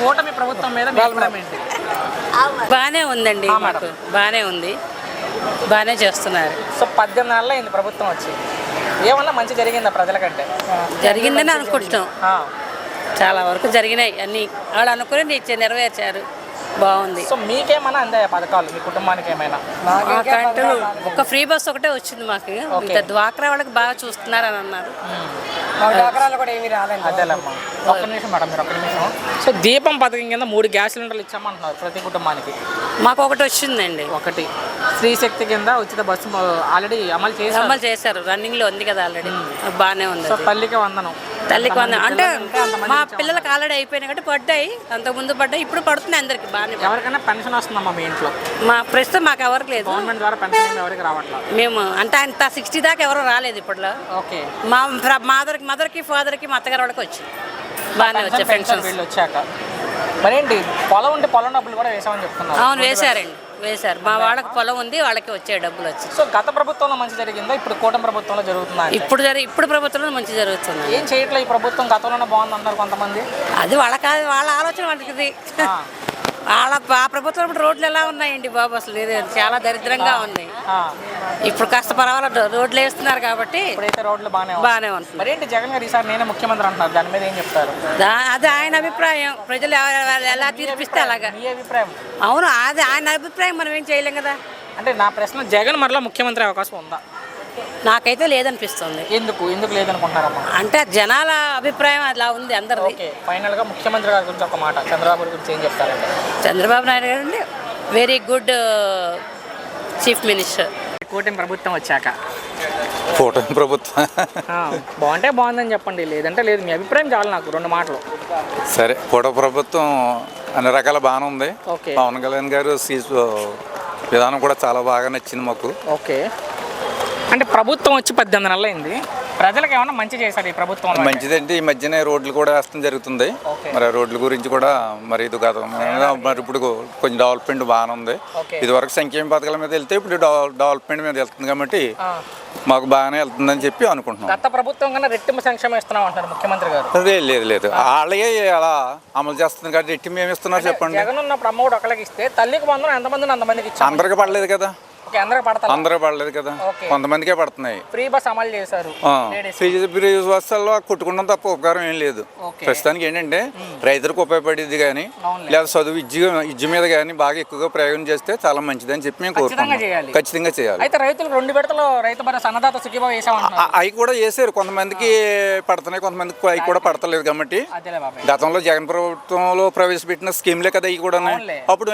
కూటమి ప్రభుత్వం మీద మీ అభిప్రాయం ఏంటి? బాగానే ఉందండి, మాకు బాగానే ఉంది, బాగానే చేస్తున్నారు. సో 18 నెలలు అయింది ప్రభుత్వం వచ్చి, ఏమన్నా మంచి జరిగిందా ప్రజలకంటే? జరిగిందని అనుకుంటున్నాం, చాలా వరకు జరిగినాయి అన్నీ, వాళ్ళు అనుకుని నెరవేర్చారు, బాగుంది. సో మీకేమైనా అందాయా పథకాలు మీ కుటుంబానికి ఏమైనా? మాకంటూ ఒక ఫ్రీ బస్ ఒకటే వచ్చింది మాకు, ఇంకా డ్వాక్రా వాళ్ళకి బాగా చూస్తున్నారు అని అన్నారు. కూడా ఏమీ రాలేదు. అదేలేమ్మా, ఒక్క నిమిషం మేడం, మీరు ఒక్క నిమిషం. సో దీపం పథకం కింద 3 గ్యాస్ సిలిండర్లు ఇచ్చామంటున్నారు ప్రతి కుటుంబానికి. మాకు ఒకటి వచ్చిందండి, ఒకటి స్త్రీ శక్తి కింద ఉచిత బస్సు ఆల్రెడీ అమలు చేశారు, రన్నింగ్ లో ఉంది కదా ఆల్రెడీ, బాగానే ఉంది. సో తల్లికి వందనం అంటే మా పిల్లలకి ఆల్రెడీ అయిపోయినాయి కాబట్టి పడ్డాయి, అంతకుముందు పడ్డాయి, ఇప్పుడు పడుతున్నాయి అందరికి బాగానే. ఎవరికైనా పెన్షన్ వస్తుందమ్మా మీ ఇంట్లో? మా ప్రస్తుతం మాకు ఎవరికి లేదు, గవర్నమెంట్ ద్వారా పెన్షన్ ఎవరికి రావట్లేదు. మేము అంటే అంత 60 దాకా ఎవరు రాలేదు ఇప్పట్లో. ఓకే, మా మదర్కి ఫాదర్కి మా అత్తగారు వాళ్ళకి వచ్చింది, బాగానే వచ్చాయి పెన్షన్. వీళ్ళు వచ్చాక మరేంటి పొలం ఉంటే పొలం డబ్బులు కూడా వేసామని చెప్తున్నారు? అవును, వేశారు, మా వాళ్ళకి పొలం ఉంది, వాళ్ళకి వచ్చే డబ్బులు వచ్చాయి. సో గత ప్రభుత్వంలో మంచి జరిగిందా, ఇప్పుడు కూటమి ప్రభుత్వంలో జరుగుతుందా? ఇప్పుడు ప్రభుత్వంలో మంచి జరుగుతుంది. ఏం చేయట్లేదు ఈ ప్రభుత్వం, గతంలోనే బాగుంది అన్నారు కొంతమంది. అది వాళ్ళ ఆలోచన వాళ్ళకి. ఆ ప్రభుత్వం ఇప్పుడు రోడ్లు ఎలా ఉన్నాయండి బాబు, అసలు లేదు, చాలా దరిద్రంగా ఉన్నాయి. ఇప్పుడు కాస్త పర్వాలేదు, రోడ్లు వేస్తున్నారు కాబట్టి ఇప్పుడైతే రోడ్లు బాగానే ఉంటుంది. మరేంటి జగన్ గారు ఈసారి నేనే ముఖ్యమంత్రి అంటున్నారు, దాని మీద ఏం చెప్తారు? అది ఆయన అభిప్రాయం, ప్రజలు ఎలా తీర్పిస్తే అలాగా. మీ అభిప్రాయం? అవును, అది ఆయన అభిప్రాయం, మనం ఏం చేయలేం కదా. అంటే నా ప్రశ్న, జగన్ మరలా ముఖ్యమంత్రి అవకాశం ఉందా? నాకైతే లేదనిపిస్తుంది. ఎందుకు లేదనుకుంటున్నారమ్మా? అంటే జనాల అభిప్రాయం అలా ఉంది అందరిది. ఫైనల్ గా ముఖ్యమంత్రి గారి గురించి ఒక మాట, చంద్రబాబు గురించి ఏం చెప్తారంటే? చంద్రబాబు నాయుడు గారు అండి వెరీ గుడ్ చీఫ్ మినిస్టర్. కూటమి ప్రభుత్వం వచ్చాక కూటమి ప్రభుత్వం బాగుంటే బాగుందని చెప్పండి, లేదంటే లేదు, మీ అభిప్రాయం చాలు నాకు 2 మాటలు. సరే, కూటమి ప్రభుత్వం అన్ని రకాల బాగానే ఉంది. పవన్ కళ్యాణ్ గారు విధానం కూడా చాలా బాగా నచ్చింది మాకు. ఓకే, అంటే ప్రభుత్వం వచ్చి 18 నెలలు అయింది, ప్రజలకు ఏమన్నా మంచి చేశారు ఈ ప్రభుత్వం? మంచిదంటే ఈ మధ్యనే రోడ్లు కూడా వేస్తాం జరుగుతుంది. మరి రోడ్ల గురించి కూడా మరి ఇది కాదు, మరి ఇప్పుడు కొంచెం డెవలప్మెంట్ బాగానే ఉంది. ఇదివరకు సంక్షేమ పథకాల మీద వెళ్తే ఇప్పుడు డెవలప్మెంట్ మీద వెళ్తుంది కాబట్టి మాకు బాగానే వెళ్తుందని చెప్పి అనుకుంటున్నాం. గత ప్రభుత్వం కన్నా రెట్టింపు సంక్షేమం ఇస్తున్నాం అంటారు ముఖ్యమంత్రి గారు. లేదు, వాళ్ళే అలా అమలు చేస్తుంది కాబట్టి రెట్టింపు ఏమి ఇస్తున్నారు చెప్పండి? జగన్ ఉన్నప్పుడు అమ్మఒడి ఒకరికి ఇస్తే తల్లికి వందనం ఎంతమంది అంతమందికి ఇచ్చారు. అందరికి పడలేదు కదా. అందరూ పడలేదు కదా, కొంతమందికే పడుతున్నాయి. ఫ్రీ బస్ అమలు చేశారు, ఫ్రీ బస్సుల్లో కొట్టుకుంటాం తప్ప ఉపకారం ఏం లేదు. ప్రస్తుతానికి ఏంటంటే రైతులకు ఉపయోగపడేది కానీ లేదా చదువు విద్య మీద కానీ బాగా ఎక్కువగా ప్రయోగం చేస్తే చాలా మంచిదని చెప్పి మేము కోరుకుంటున్నాం. ఖచ్చితంగా చేయాలి. అయితే రైతులకు 2 విడతలు రైతు భరోసా అన్నదాత సుఖీభావ వేసామంటున్నారు. అవి కూడా చేశారు, కొంతమందికి పడుతున్నాయి, కొంతమందికి అవి కూడా పడతలేదు కాబట్టి. గతంలో జగన్ ప్రభుత్వంలో ప్రవేశపెట్టిన స్కీమ్లే కదా అవి కూడా. అప్పుడు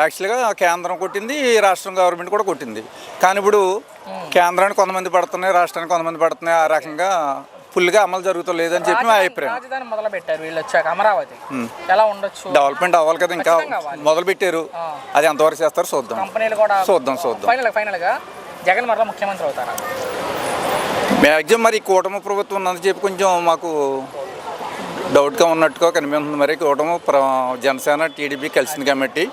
యాక్చువల్గా కేంద్రం కొట్టింది, రాష్ట్రం గవర్నమెంట్ కూడా కొట్టింది. కానీ ఇప్పుడు కేంద్రానికి కొంతమంది పడుతున్నాయి, రాష్ట్రానికి కొంతమంది పడుతున్నాయి. ఆ రకంగా ఫుల్గా అమలు జరుగుతలేదు అని చెప్పి మా అభిప్రాయం. రాజధాని మొదలు పెట్టారు వీళ్ళు వచ్చాక, అమరావతి ఎలా ఉండొచ్చు? డెవలప్మెంట్ అవ్వాలి కదా, ఇంకా మొదలు పెట్టారు, అది ఎంతవరకు చేస్తారు చూద్దాం. కంపెనీలు కూడా చూద్దాం. ఫైనల్ గా జగన్ మరలా ముఖ్యమంత్రి అవుతారా? మ్యాక్సిమం మరి కూటమి ప్రభుత్వం ఉన్నది చెప్పి కొంచెం మాకు డౌట్గా ఉన్నట్టుగా కనిపిస్తుంది. మరి కూటమి జనసేన టీడీపీ కలిసింది కాబట్టి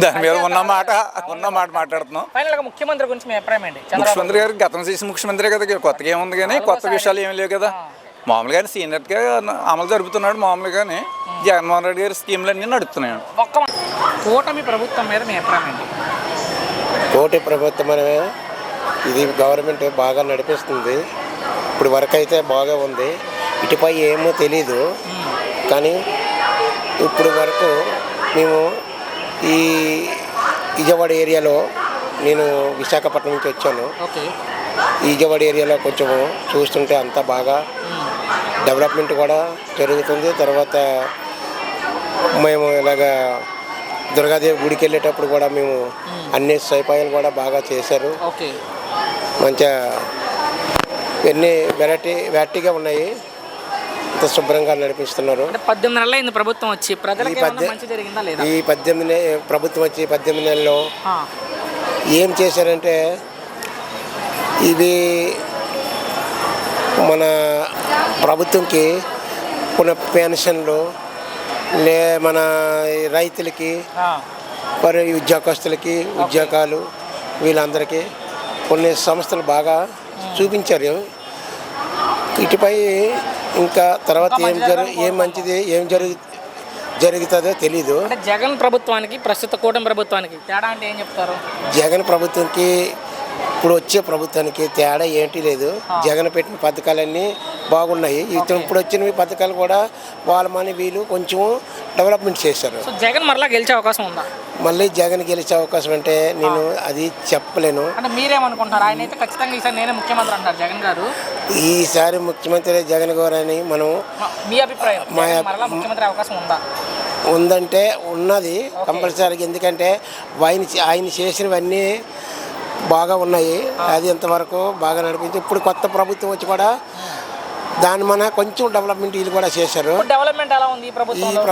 దాని మీద ఉన్న మాట మాట్లాడుతున్నాం. ముఖ్యమంత్రి గురించి మీ అభిప్రాయం ఏంటి? ముఖ్యమంత్రి గారు గతం చేసిన ముఖ్యమంత్రి కదా, కొత్తగా ఏముంది కానీ కొత్త విషయాలు ఏమి లేవు కదా. మామూలుగానే సీనియర్గా అమలు జరుపుతున్నాడు. మామూలుగానే జగన్మోహన్ రెడ్డి గారి స్కీమ్లన్నీ నడుపుతున్నాడు. కూటమి ప్రభుత్వం మీద మీ అభిప్రాయం ఏంటి? కూటమి ప్రభుత్వం ఇది గవర్నమెంట్ బాగా నడిపిస్తుంది. ఇప్పుడు వరకు అయితే బాగా ఉంది, ఇటుపై ఏమో తెలీదు. కానీ ఇప్పుడు వరకు మేము ఈ విజయవాడ ఏరియాలో, నేను విశాఖపట్నం నుంచి వచ్చాను. ఈ విజయవాడ ఏరియాలో కొంచెం చూస్తుంటే అంతా బాగా డెవలప్మెంట్ కూడా జరుగుతుంది. తర్వాత మేము ఇలాగా దుర్గాదేవి గుడికి వెళ్ళేటప్పుడు కూడా మేము అన్ని సదుపాయాలు కూడా బాగా చేశారు. మంచిగా అన్ని వెరైటీగా ఉన్నాయి, అంత శుభ్రంగా నడిపిస్తున్నారు. 18 నెలలు అయింది ప్రభుత్వం వచ్చి, ఈ 18 ప్రభుత్వం వచ్చి 18 నెలల్లో ఏం చేశారంటే, ఇవి మన ప్రభుత్వంకి కొన్ని పెన్షన్లు, మన రైతులకి, మరి ఉద్యోగస్తులకి ఉద్యోగాలు, వీళ్ళందరికీ కొన్ని సంస్థలు బాగా చూపించారు. ఇటుపై ఇంకా తర్వాత ఏం మంచిది జరుగుతుందో తెలీదు. అంటే జగన్ ప్రభుత్వానికి ప్రస్తుత కూటమి ప్రభుత్వానికి తేడా అంటే ఏం చెప్తారు? జగన్ ప్రభుత్వంకి ఇప్పుడు వచ్చే ప్రభుత్వానికి తేడా ఏంటి లేదు. జగన్ పెట్టిన పథకాలన్నీ బాగున్నాయి. ఇప్పుడు వచ్చిన పథకాలు కూడా వాళ్ళమని వీళ్ళు కొంచెం డెవలప్మెంట్ చేశారు. సో జగన్ మరలా గెలిచే అవకాశం ఉందా? మళ్ళీ జగన్ గెలిచే అవకాశం అంటే నేను అది చెప్పలేను. అంటే మీరేమనుకుంటారు? ఆయన అయితే ఖచ్చితంగా ఈసారి నేనే ముఖ్యమంత్రి అంటారు జగన్ గారు. ఈసారి ముఖ్యమంత్రి జగన్ గారు అని మనం మీ అభిప్రాయం మరలా ముఖ్యమంత్రి అవకాశం ఉందా? ఉందంటే ఉన్నది కంపల్సరీగా. ఎందుకంటే ఆయన చేసినవన్నీ బాగా ఉన్నాయి. అది ఇంతవరకు బాగా నడిపించి ఇప్పుడు కొత్త ప్రభుత్వం వచ్చి కూడా దాని మన కొంచెం డెవలప్మెంట్ వీళ్ళు కూడా చేశారు. డెవలప్మెంట్ ఎలా ఉంది ఈ ప్రభుత్వంలో?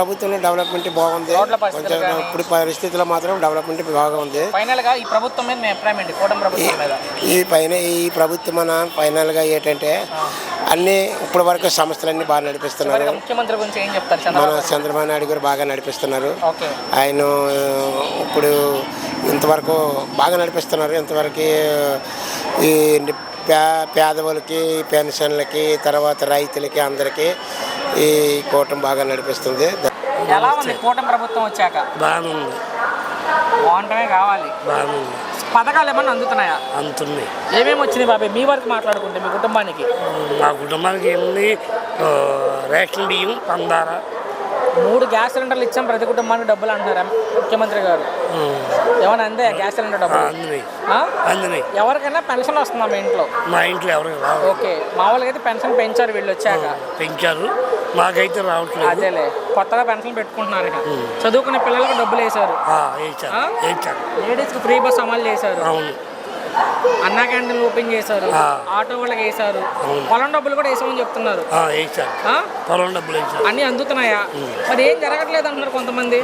డెవలప్మెంట్ బాగుంది. కొంచెం ఇప్పుడు పరిస్థితుల్లో మాత్రం డెవలప్మెంట్ బాగా ఉంది. ఫైనల్గా ఈ ప్రభుత్వం మీద మీ అభిప్రాయం ఏంటి? కూటమి ప్రభుత్వం మీద ఈ ప్రభుత్వం మన ఫైనల్గా ఏంటంటే అన్ని ఇప్పటి వరకు సంస్థలన్నీ బాగా నడిపిస్తున్నారు. ముఖ్యమంత్రి గురించి ఏం చెప్తారు? మన చంద్రబాబు నాయుడు గారు బాగా నడిపిస్తున్నారు. ఆయన ఇప్పుడు ఇంతవరకు బాగా నడిపిస్తున్నారు. ఇంతవరకు ఈ పేదవాళ్ళకి, పెన్షన్లకి, తర్వాత రైతులకి అందరికీ ఈ కూటమి బాగా నడిపిస్తుంది. ఎలా ఉంది కూటమి ప్రభుత్వం వచ్చాక? బాగుంది. బాగుంటమే కావాలి. బాగుంది. పథకాలు ఏమన్నా అందుతున్నాయా? అందుతున్నాయి. ఏమేమి వచ్చినాయి బాబాయ్ మీ వరకు మాట్లాడుకుంటే మీ కుటుంబానికి? మా కుటుంబానికి ఏముంది, రేషన్ బియ్యం, పందార, 3 గ్యాస్ సిలిండర్లు ఇచ్చాం ప్రతి కుటుంబానికి డబ్బులు అంటున్నారు ముఖ్యమంత్రి గారు. ఏమన్నా అందే గ్యాస్ సిలిండర్ డబ్బులు? అందున్నాయి. ఎవరికైనా పెన్షన్ వస్తుందా మీ ఇంట్లో? మా ఇంట్లో ఎవరికి రావు. ఓకే, మామూలుగా అయితే పెన్షన్ పెంచారు వీళ్ళు వచ్చాక. పెంచారు, మాకైతే రావట్లేదు. అదేలే, కొత్తగా పెన్షన్ పెట్టుకుంటున్నారు. చదువుకునే పిల్లలకు డబ్బులు వేశారు. లేడీస్కి ఫ్రీ బస్ అమలు చేశారు. అవును. అన్నా క్యాంటీన్లు ఓపెన్ చేశారు. ఆటో వాళ్ళకి వేశారు. పొలం డబ్బులు కూడా వేసామని చెప్తున్నారు. పొలం డబ్బులు అన్ని అందుతున్నాయా? మరి ఏం జరగట్లేదు అంటున్నారు కొంతమంది.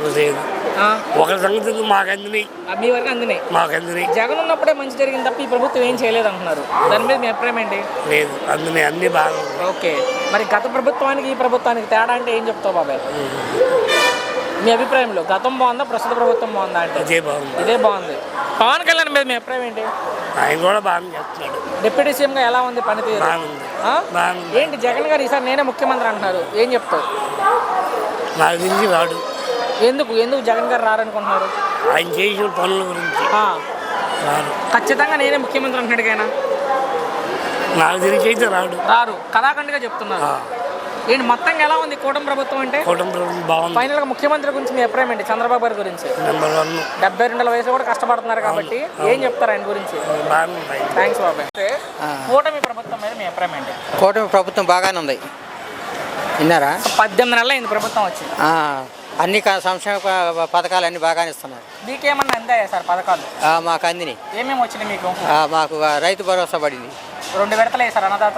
ఒక సంగతి మాకు అందినాయి. మీ వరకు అందినాయి. మాకు అందినాయి. జగన్ ఉన్నప్పుడే మంచి జరిగింది తప్ప ఈ ప్రభుత్వం ఏం చేయలేదు అంటున్నారు. దాని మీద మీ అభిప్రాయం ఏంటి? లేదు, అందినాయి, అన్ని బాగా. ఓకే, మరి గత ప్రభుత్వానికి ఈ ప్రభుత్వానికి తేడా అంటే ఏం చెప్తావు బాబాయ్? మీ అభిప్రాయంలో గతం బాగుందా, ప్రస్తుత ప్రభుత్వం బాగుందా? అంటే ఇదే బాగుంది. పవన్ కళ్యాణ్ మీద మీ అభిప్రాయం ఏంటి? ఆయన కూడా బాగా చేస్తున్నాడు. డిప్యూటీ సీఎంగా ఎలా ఉంది పనితీరు? ఏంటి జగన్ గారు ఈసారి నేనే ముఖ్యమంత్రి అంటున్నారు, ఏం చెప్తావు? నాకు తెలిసి రాడు. ఎందుకు జగన్ గారు రారనుకుంటున్నారు? ఆయన చేసిన పనుల గురించి ఖచ్చితంగా నేనే ముఖ్యమంత్రి అంటున్నాడు ఆయన. నాకు తెలిసి అయితే రారు కళాఖండిగా చెప్తున్నారు. ఏంటి మొత్తంగా ఎలా ఉంది కూటమి ప్రభుత్వం అంటే? కూటమి ప్రభుత్వం బాగుంది. ఫైనల్ గా ముఖ్యమంత్రి గురించి మీ అభిప్రాయం ఏంటి? చంద్రబాబు గారి గురించి. నెంబర్ 1. 72 వయసులో కూడా కష్టపడుతున్నారు కాబట్టి ఏం చెప్తారు ఆయన గురించి? థ్యాంక్స్ బాబాయ్. కూటమి ప్రభుత్వం మీద మీ అభిప్రాయం ఏంటి? కూటమి ప్రభుత్వం బాగానే ఉంది. విన్నారా? 18 నెలలు అయింది ప్రభుత్వం వచ్చి. అన్ని సంక్షేమ పథకాలు అన్ని బాగానే ఇస్తున్నారు. మీకేమన్నా అందాయా సార్ పథకాలు? మాకు అందినాయి. ఏమేమి వచ్చినాయి మీకు? మాకు రైతు భరోసా పడింది. 2 విడతలు వేసారు అన్నదాత.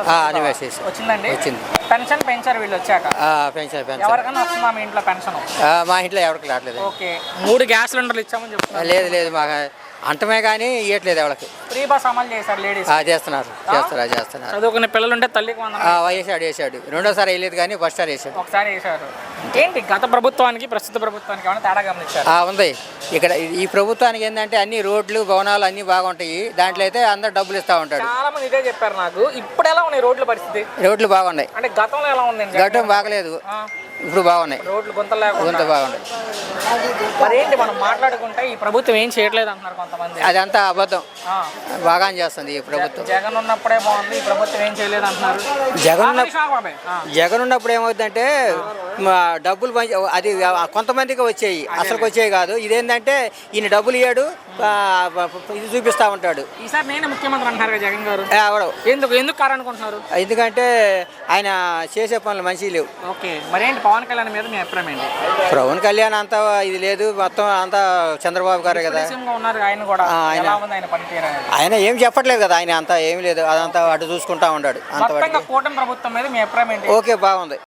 వచ్చిందండి. వచ్చింది. పెన్షన్ పెంచారు వీళ్ళు వచ్చాక. పెన్షన్ ఎవరికైనా వస్తుందా మీ ఇంట్లో పెన్షన్? మా ఇంట్లో ఎవరికి రావట్లేదు. ఓకే, 3 గ్యాస్ సిలిండర్లు ఇచ్చామని చెప్తున్నారు. లేదు మాకు అంటమే కానీ ఇవ్వట్లేదు ఎవరికి. ఫ్రీ బస్ అమలు చేశారు లేడీస్. చేస్తున్నారు. చదువుకునే పిల్లలు ఉంటే తల్లికి వేసాడు. రెండోసారి వేయలేదు కానీ ఫస్ట్ సారి వేసాడు. ఒకసారి వేసారు. ఏంటి గత ప్రభుత్వానికి ప్రస్తుత ప్రభుత్వానికి ఏమైనా తేడా గమనించారు? ఉంది. ఇక్కడ ఈ ప్రభుత్వానికి ఏంటంటే అన్ని రోడ్లు, భవనాలు అన్ని బాగుంటాయి. దాంట్లో అయితే అందరు డబ్బులు ఇస్తా ఉంటాడు. చాలా మంది ఇదే చెప్పారు నాకు. ఇప్పుడు ఎలా ఉన్నాయి రోడ్ల పరిస్థితి? రోడ్లు బాగున్నాయి. అంటే గతంలో ఎలా ఉంది? గతం బాగలేదు, ఇప్పుడు బాగున్నాయి. రోడ్లు గుంత బాగున్నాయి. మరి ఏంటి మనం మాట్లాడుకుంటే ఈ ప్రభుత్వం ఏం చేయట్లేదు అంటున్నారు కొంతమంది. అదంతా అబద్ధం. బాగా చేస్తుంది ఈ ప్రభుత్వం. జగన్ ఉన్నప్పుడే బాగుంది, ఈ ప్రభుత్వం ఏం చేయలేదు అంటున్నారు. జగన్ ఉన్నప్పుడు ఏమవుతుందంటే డబ్బులు అది కొంతమందికి వచ్చాయి, అసలుకి వచ్చాయి కాదు. ఇదేంటంటే ఈయన డబ్బులు ఇయ్యాడు, ఇది చూపిస్తా ఉంటాడు. ఈసారి నేను ముఖ్యమంత్రి అంటారు జగన్ గారు. ఎందుకు కారనుకుంటున్నారు? ఎందుకంటే ఆయన చేసే పనులు మంచిగా లేవు. ఓకే, మరేంటి పవన్ కళ్యాణ్ మీద మీ అభిప్రాయం ఏంటి? పవన్ కళ్యాణ్ అంతా ఇది లేదు, మొత్తం అంతా చంద్రబాబు గారే కదా ఉన్నారు. ఆయన కూడా ఆయన ఏం చెప్పట్లేదు కదా. ఆయన అంతా ఏమి లేదు, అదంతా అటు చూసుకుంటా ఉన్నాడు. కూటమి ప్రభుత్వం మీద మీ అభిప్రాయం ఏంటి? ఓకే, బాగుంది.